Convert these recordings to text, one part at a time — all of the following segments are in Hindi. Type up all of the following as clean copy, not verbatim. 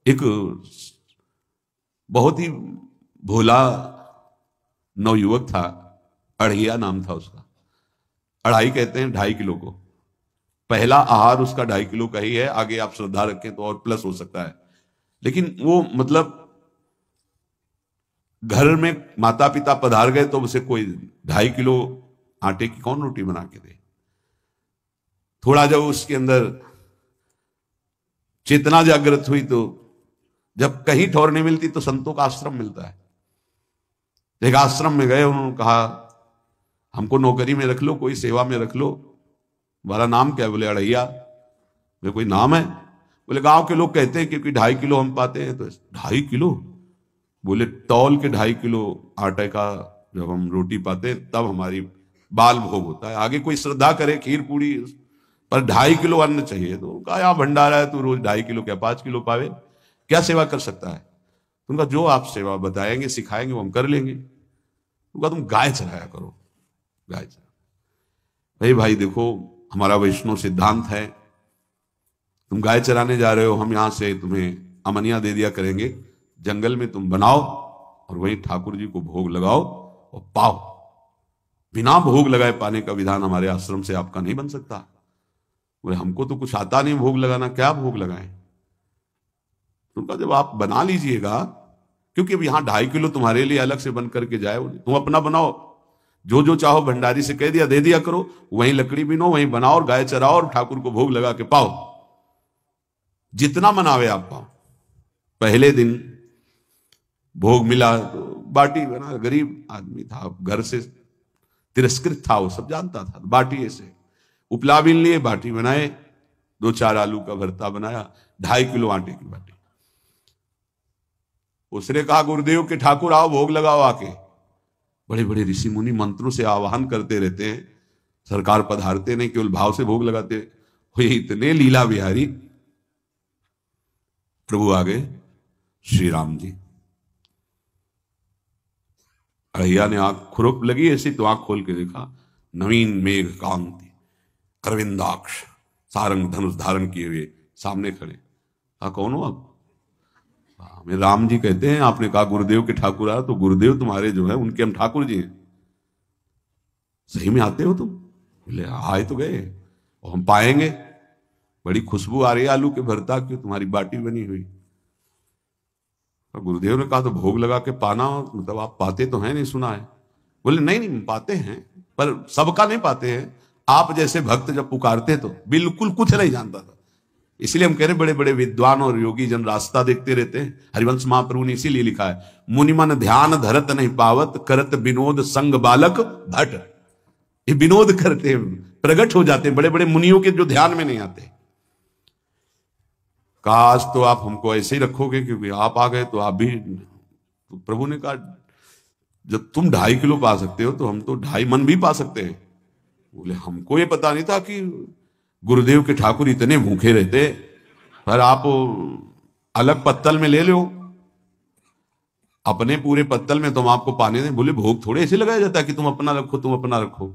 एक बहुत ही भोला नवयुवक था, अढ़िया नाम था उसका। अढ़ाई कहते हैं 2.5 किलो को। पहला आहार उसका 2.5 किलो का ही है, आगे आप श्रद्धा रखें तो और प्लस हो सकता है। लेकिन वो मतलब घर में माता पिता पधार गए तो उसे कोई 2.5 किलो आटे की कौन रोटी बना के दे। थोड़ा जब उसके अंदर चेतना जागृत हुई तो जब कहीं ठौर नहीं मिलती तो संतों का आश्रम मिलता है। एक आश्रम में गए, उन्होंने कहा हमको नौकरी में रख लो, कोई सेवा में रख लो। तुम्हारा नाम क्या है? बोले अढ़ैया। बोले कोई नाम है? बोले गांव के लोग कहते हैं क्योंकि 2.5 किलो हम पाते हैं। तो 2.5 किलो? बोले तौल के 2.5 किलो आटे का जब हम रोटी पाते हैं तब हमारी बाल भोग होता है। आगे कोई श्रद्धा करे खीर पूरी, पर 2.5 किलो अन्न चाहिए। तो कहा यहाँ भंडारा है, तू रोज 2.5 किलो क्या 5 किलो पावे, क्या सेवा कर सकता है? उनका जो आप सेवा बताएंगे सिखाएंगे वो हम कर लेंगे। उनका तुम गाय चराया करो, गाय चरा। भाई देखो हमारा वैष्णव सिद्धांत है, तुम गाय चराने जा रहे हो, हम यहां से तुम्हें अमनिया दे दिया करेंगे, जंगल में तुम बनाओ और वहीं ठाकुर जी को भोग लगाओ और पाओ। बिना भोग लगाए पाने का विधान हमारे आश्रम से आपका नहीं बन सकता। बोले हमको तो कुछ आता नहीं भोग लगाना, क्या भोग लगाएं? तुमका जब आप बना लीजिएगा, क्योंकि अब यहां 2.5 किलो तुम्हारे लिए अलग से बन करके जाए, तुम अपना बनाओ, जो जो चाहो भंडारी से कह दिया दे दिया करो, वहीं लकड़ी बिनो, वहीं बनाओ और गाय चराओ और ठाकुर को भोग लगा के पाओ। जितना मनावे आप पाओ। पहले दिन भोग मिला तो बाटी बना, गरीब आदमी था, घर से तिरस्कृत था, वो सब जानता था। बाटी ऐसे उपला बीन लिए, बाटी बनाए, 2-4 आलू का भरता बनाया, 2.5 किलो आटे की बाटी। उसने कहा गुरुदेव के ठाकुर आओ भोग लगाओ आके। बड़े बड़े ऋषि मुनि मंत्रों से आवाहन करते रहते हैं, सरकार पधारते नहीं, केवल भाव से भोग लगाते। हुए इतने लीला बिहारी प्रभु आ गए, श्री राम जी। अढ़ैया ने आंख खुरक लगी ऐसी तो आंख खोल के देखा, नवीन मेघ कांति, अरविंदाक्ष, सारंग धनुष धारण किए हुए सामने खड़े। कहा कौन हो आप? हमें राम जी कहते हैं। आपने कहा गुरुदेव के ठाकुर आ, तो गुरुदेव तुम्हारे जो है उनके हम ठाकुर जी हैं। सही में आते हो तुम? बोले आए तो गए और हम पाएंगे। बड़ी खुशबू आ रही है आलू के भरता की, तुम्हारी बाटी बनी हुई। तो गुरुदेव ने कहा तो भोग लगा के पाना, मतलब आप पाते तो हैं? नहीं सुना है। बोले नहीं नहीं पाते हैं, पर सबका नहीं पाते हैं। आप जैसे भक्त जब पुकारते तो बिल्कुल कुछ नहीं जानता था। इसलिए हम कह रहे बड़े बड़े विद्वान और योगी जन रास्ता देखते रहते हैं। हरिवंश महाप्रभु ने इसीलिए लिखा है, मुनिमन ध्यान धरत नहीं पावत, करत विनोद संग बालक भट। ये विनोद करते हैं, प्रकट हो जाते हैं बड़े बड़े मुनियों के जो ध्यान में नहीं आते। काश तो आप हमको ऐसे ही रखोगे, क्योंकि आप आ गए तो आप भी। तो प्रभु ने कहा जब तुम 2.5 किलो पा सकते हो तो हम तो 2.5 मन भी पा सकते हैं। बोले हमको ये पता नहीं था कि गुरुदेव के ठाकुर इतने भूखे रहते, पर आप अलग पत्तल में ले लो, अपने पूरे पत्तल में तुम आपको पाने दें। बोले भोग थोड़े ऐसे लगाया जाता है कि तुम अपना रखो, तुम अपना रखो।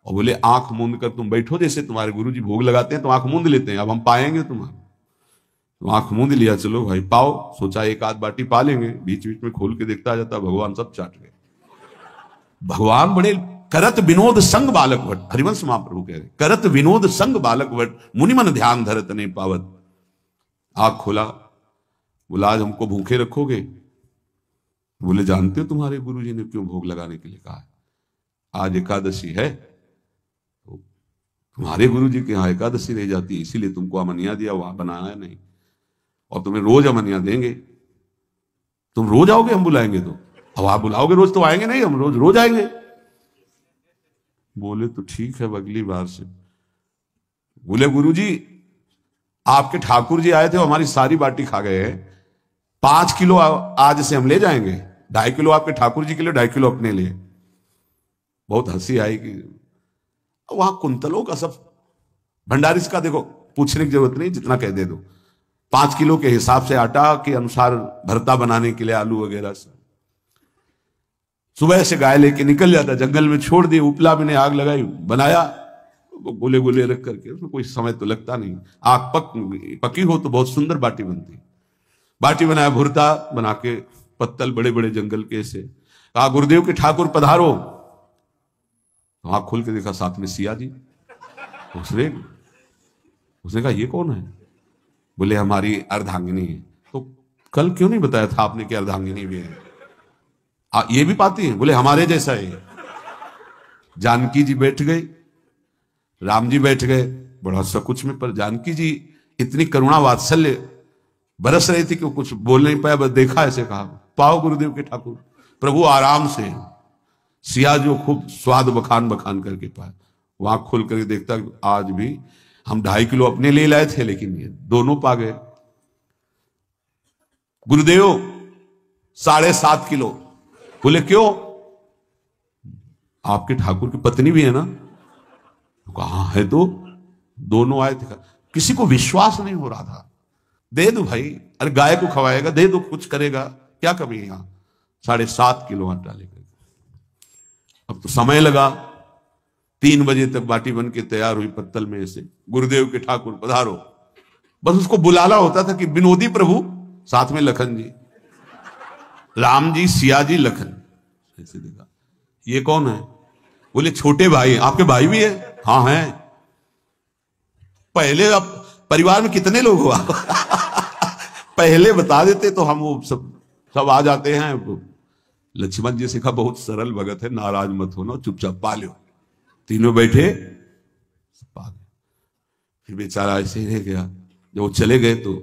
और बोले आंख मूंद कर तुम बैठो, जैसे तुम्हारे गुरुजी भोग लगाते हैं तो आंख मूंद लेते हैं, अब हम पाएंगे तुम्हारा। तो आंख मूंद लिया, चलो भाई पाओ। सोचा एक आध बाटी पा लेंगे, बीच बीच में खोल के देखता जाता भगवान सब चाट गए। भगवान बड़े करत विनोद संग बालक भट, हरिवंश महाप्रभु कह रहे करत विनोद संग बालक भट, मुनिमन ध्यान धरत नहीं पावत। आंख खोला, बोला आज हमको भूखे रखोगे? बोले जानते हो तुम्हारे गुरुजी ने क्यों भोग लगाने के लिए कहा है? आज एकादशी है, तो तुम्हारे गुरुजी के यहाँ एकादशी रह जाती है, इसीलिए तुमको अमनिया दिया, वहां बनाया नहीं। और तुम्हें रोज अमनिया देंगे। तुम रोज आओगे हम बुलाएंगे तो? अब आप बुलाओगे रोज तो आएंगे नहीं, हम रोज रोज आएंगे। बोले तो ठीक है अगली बार से। बोले गुरुजी आपके ठाकुर जी आए थे, हमारी सारी बाटी खा गए हैं, 5 किलो आज से हम ले जाएंगे, 2.5 किलो आपके ठाकुर जी के लिए, 2.5 किलो अपने लिए। बहुत हंसी आई कि वहां कुंतलों का सब भंडारी का देखो पूछने की जरूरत नहीं, जितना कह दे दो। 5 किलो के हिसाब से आटा के अनुसार भरता बनाने के लिए आलू वगैरह सब। सुबह से गाय लेके निकल जाता, जंगल में छोड़ दी, उपला में ने आग लगाई, बनाया, गोले गोले रख करके, उसमें कोई समय तो लगता नहीं, आग पकी हो तो बहुत सुंदर बाटी बनती। बाटी बनाया, भुरता बना के, पत्तल बड़े बड़े जंगल के से, कहा गुरुदेव के ठाकुर पधारो। तो आंख खोल के देखा, साथ में सिया जी। उसने कहा ये कौन है? बोले हमारी अर्धांगिनी है। तो कल क्यों नहीं बताया था आपने कि अर्धांगिनी भी है? ये भी पाती है? बोले हमारे जैसा है। जानकी जी बैठ गई, राम जी बैठ गए, बड़ा सकुच में, पर जानकी जी इतनी करुणा वात्सल्य बरस रही थी कि वो कुछ बोल नहीं पाया, बस देखा, ऐसे कहा पाओ गुरुदेव के ठाकुर। प्रभु आराम से, सिया जो खूब स्वाद बखान बखान करके पाए। वो आंख खोल करके देखता, आज भी हम 2.5 किलो अपने लिए लाए थे, लेकिन ये दोनों पा गए। गुरुदेव 7.5 किलो। बोले क्यों? आपके ठाकुर की पत्नी भी है ना? कहा है, तो दोनों आए थे। किसी को विश्वास नहीं हो रहा था। दे दो भाई, अरे गाय को खवाएगा, दे दो, कुछ करेगा, क्या कमी है यहां। 7.5 किलो आटा लेकर, अब तो समय लगा। 3 बजे तक बाटी बन के तैयार हुई पत्तल में से, गुरुदेव के ठाकुर पधारो। बस उसको बुलाना होता था कि विनोदी प्रभु, साथ में लखन जी, राम जी, सिया जी, लखन। ऐसे देखा, ये कौन है? बोले छोटे भाई। आपके भाई भी है? हाँ है। पहले अब परिवार में कितने लोग हो आप? पहले बता देते तो हम वो सब आ जाते हैं। लक्ष्मण जी से कहा बहुत सरल भगत है, नाराज मत होना, चुपचाप पा लो। तीनों बैठे, पा गए। फिर बेचारा ऐसे ही रह गया। जब वो चले गए तो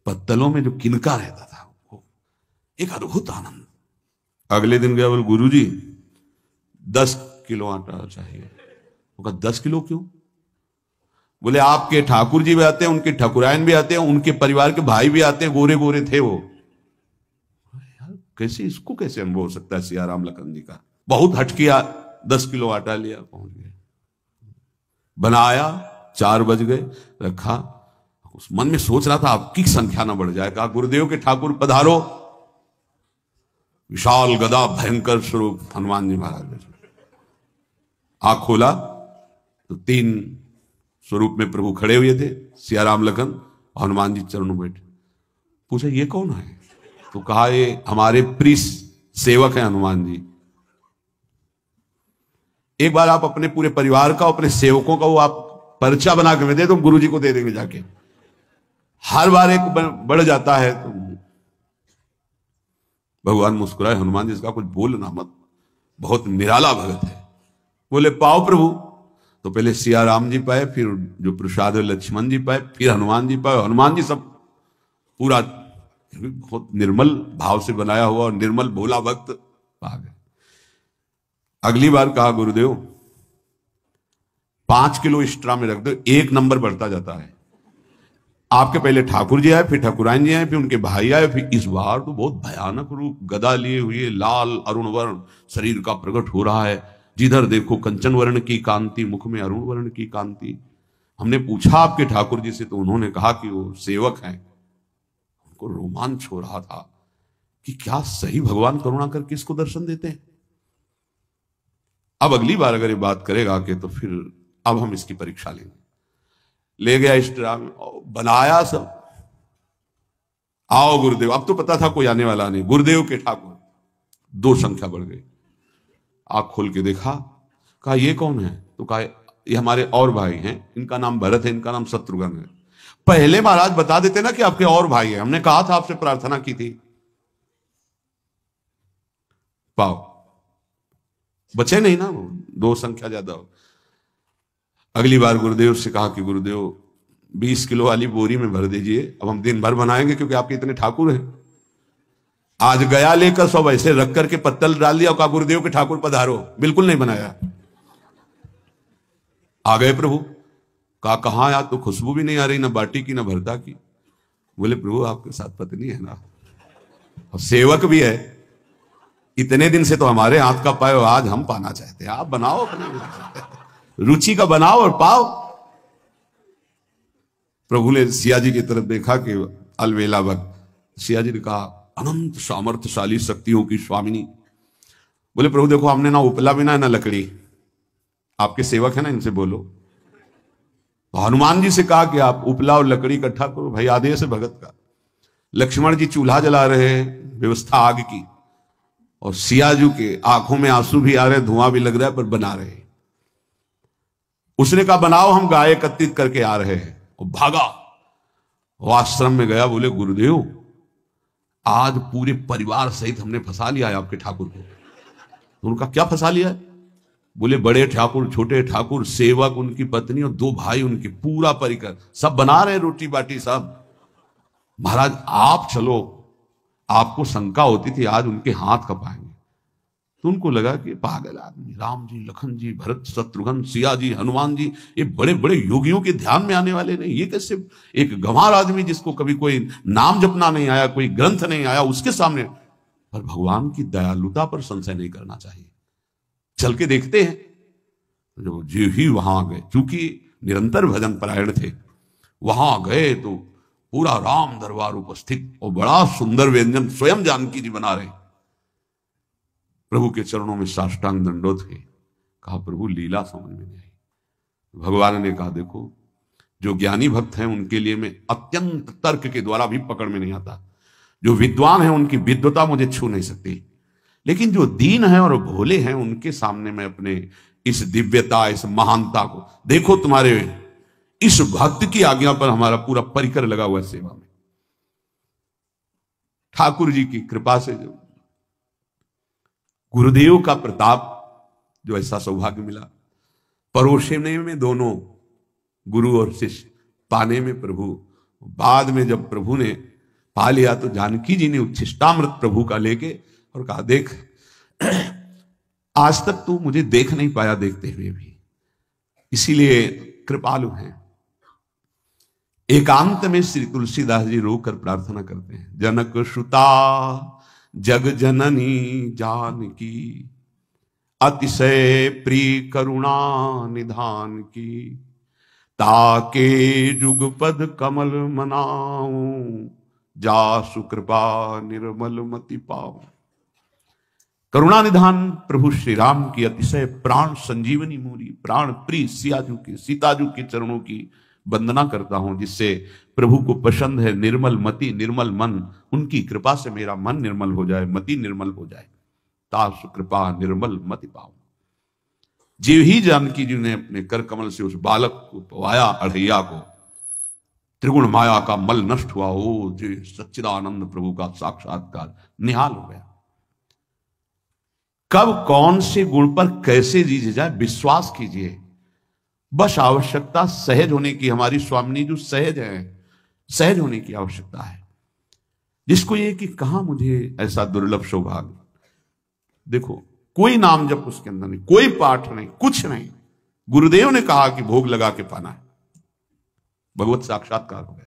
पत्तलों में जो किनका रहता था, वो एक अद्भुत आनंद। अगले दिन गया, बोले गुरु जी 10 किलो आटा चाहिए। वो कहा 10 किलो क्यों? बोले आपके ठाकुर जी भी आते हैं, उनके ठाकुरायन भी आते हैं, उनके परिवार के भाई भी आते हैं, गोरे गोरे थे वो। यार कैसे, इसको कैसे अनुभव हो सकता है सियाराम लखन जी का? बहुत हट किया, 10 किलो आटा लिया, पहुंच गए, बनाया। 4 बज गए, रखा। उस मन में सोच रहा था आपकी संख्या ना बढ़ जाए। कहा गुरुदेव के ठाकुर पधारो। विशाल गदा भयंकर स्वरूप हनुमान जी महाराज। आंख खोला तो 3 स्वरूप में प्रभु खड़े हुए थे, सियाराम लखन, हनुमान जी चरणों बैठे। पूछा ये कौन है? तो कहा ये हमारे प्रिय सेवक हैं हनुमान जी। एक बार आप अपने पूरे परिवार का, अपने सेवकों का वो आप पर्चा बना के दे, तो गुरु जी को दे देंगे जाके। हर बार एक बढ़ जाता है तो भगवान मुस्कुराए, हनुमान जी इसका कुछ बोलना मत, बहुत निराला भगत है। बोले पाओ प्रभु। तो पहले सिया राम जी पाए, फिर जो प्रसाद है लक्ष्मण जी पाए, फिर हनुमान जी पाए। हनुमान जी सब पूरा बहुत निर्मल भाव से बनाया हुआ और निर्मल भोला भक्त पा गए। अगली बार कहा गुरुदेव 5 किलो एक्स्ट्रा में रख दो, 1 नंबर बढ़ता जाता है। आपके पहले ठाकुर जी आए, फिर ठाकुराइन जी आए, फिर उनके भाई आए, फिर इस बार तो बहुत भयानक रूप, गदा लिए हुए, लाल अरुण वर्ण शरीर का प्रकट हो रहा है। जिधर देखो कंचन वर्ण की कांति, मुख में अरुण वर्ण की कांति। हमने पूछा आपके ठाकुर जी से, तो उन्होंने कहा कि वो सेवक हैं। उनको रोमांच हो रहा था कि क्या सही भगवान करुणा करके इसको दर्शन देते हैं। अब अगली बार अगर ये बात करेगा कि तो फिर अब हम इसकी परीक्षा लेंगे। ले गया इस ड्राम में, बनाया सब। आओ गुरुदेव। अब तो पता था कोई आने वाला नहीं। गुरुदेव के ठाकुर, 2 संख्या बढ़ गई। आंख खोल के देखा, कहा ये कौन है? तो कहा ये हमारे और भाई हैं, इनका नाम भरत है, इनका नाम शत्रुघ्न है। पहले महाराज बता देते ना कि आपके और भाई हैं, हमने कहा था, आपसे प्रार्थना की थी। पाओ, बचे नहीं ना, 2 संख्या ज्यादा हो। अगली बार गुरुदेव से कहा कि गुरुदेव 20 किलो वाली बोरी में भर दीजिए, अब हम दिन भर बनाएंगे क्योंकि आपके इतने ठाकुर हैं। आज गया लेकर सब ऐसे रख करके पत्तल डाल दिया और कहा गुरुदेव के ठाकुर पधारो। बिल्कुल नहीं बनाया। आ गए प्रभु। कहा कहां यार, तो खुशबू भी नहीं आ रही, ना बाटी की ना भरता की। बोले प्रभु आपके साथ पत्नी है ना, और सेवक भी है, इतने दिन से तो हमारे हाथ का पाए, आज हम पाना चाहते हैं, आप बनाओ अपने रुचि का बनाओ और पाओ। प्रभु ने सिया जी की तरफ देखा कि अलवेला वक्त। सिया जी ने कहा अनंत सामर्थ्यशाली शक्तियों की स्वामिनी। बोले प्रभु देखो, हमने ना उपला भी ना लकड़ी, आपके सेवक है ना, इनसे बोलो। तो हनुमान जी से कहा कि आप उपला और लकड़ी इकट्ठा करो, भाई आदेश है भगत का। लक्ष्मण जी चूल्हा जला रहे हैं, व्यवस्था आग की, और सियाजू के आंखों में आंसू भी आ रहे, धुआं भी लग रहा है, पर बना रहे हैं। उसने कहा बनाओ, हम गाय एकत्रित करके आ रहे हैं। और भागा, वो आश्रम में गया, बोले गुरुदेव आज पूरे परिवार सहित हमने फंसा लिया है आपके ठाकुर को। तो उनका क्या फंसा लिया है? बोले बड़े ठाकुर, छोटे ठाकुर, सेवक, उनकी पत्नी और 2 भाई उनके, पूरा परिकर सब बना रहे रोटी बाटी सब। महाराज आप चलो, आपको शंका होती थी आज उनके हाथ कपाएंगे। तो उनको लगा कि पागल आदमी, राम जी, लखन जी, भरत, शत्रुघ्न, सिया जी, हनुमान जी, ये बड़े बड़े योगियों के ध्यान में आने वाले नहीं, ये कैसे एक गंवार आदमी जिसको कभी कोई नाम जपना नहीं आया, कोई ग्रंथ नहीं आया, उसके सामने। पर भगवान की दयालुता पर संशय नहीं करना चाहिए। चल के देखते हैं। जो जो ही वहां गए, चूंकि निरंतर भजन परायण थे, वहां गए तो पूरा राम दरबार उपस्थित, और बड़ा सुंदर व्यंजन स्वयं जानकी जी बना रहे। प्रभु के चरणों में साष्टांग दंडोत है। कहा प्रभु लीला समझ में नहीं आई। भगवान ने कहा देखो, जो ज्ञानी भक्त हैं उनके लिए मैं अत्यंत तर्क के द्वारा भी पकड़ में नहीं आता, जो विद्वान हैं उनकी विद्वता मुझे छू नहीं सकती, लेकिन जो दीन है और भोले हैं उनके सामने मैं अपने इस दिव्यता, इस महानता को, देखो तुम्हारे इस भक्त की आज्ञा पर हमारा पूरा परिकर लगा हुआ है सेवा में। ठाकुर जी की कृपा से जो गुरुदेव का प्रताप, जो ऐसा सौभाग्य मिला, परोसने में दोनों गुरु और शिष्य, पाने में प्रभु। बाद में जब प्रभु ने पा लिया तो जानकी जी ने उच्छिष्टामृत प्रभु का लेके और कहा देख, आज तक तू मुझे देख नहीं पाया देखते हुए भी, इसीलिए कृपालु हैं। एकांत में श्री तुलसीदास जी रोकर प्रार्थना करते हैं, जनक सुता जग जननी जानकी, अतिशय प्रिय करुणा निधान की, ताके जुगपद कमल मनाऊं, जासु कृपा निर्मल मति पाऊं। करुणा निधान प्रभु श्री राम की अतिशय प्राण संजीवनी मूरी, प्राण प्रिय सियाजू की, सीताजू के चरणों की वंदना करता हूं, जिससे प्रभु को पसंद है निर्मल मति, निर्मल मन। उनकी कृपा से मेरा मन निर्मल हो जाए, मति निर्मल हो जाए, तासु कृपा निर्मल मति पाऊं। जीव ही जानकी जी ने अपने कर कमल से उस बालक को पवाया, अढ़ैया को, त्रिगुण माया का मल नष्ट हुआ। ओ जी सच्चिदानंद प्रभु का साक्षात्कार निहाल हो गया। कब कौन से गुण पर कैसे जीत जाए विश्वास कीजिए, बस आवश्यकता सहज होने की। हमारी स्वामिनी जो सहज है, सहज होने की आवश्यकता है। जिसको ये कि कहां मुझे ऐसा दुर्लभ सौभाग्य, देखो कोई नाम जप उसके अंदर नहीं, कोई पाठ नहीं, कुछ नहीं। गुरुदेव ने कहा कि भोग लगा के पाना है, भगवत साक्षात्कार हो गया।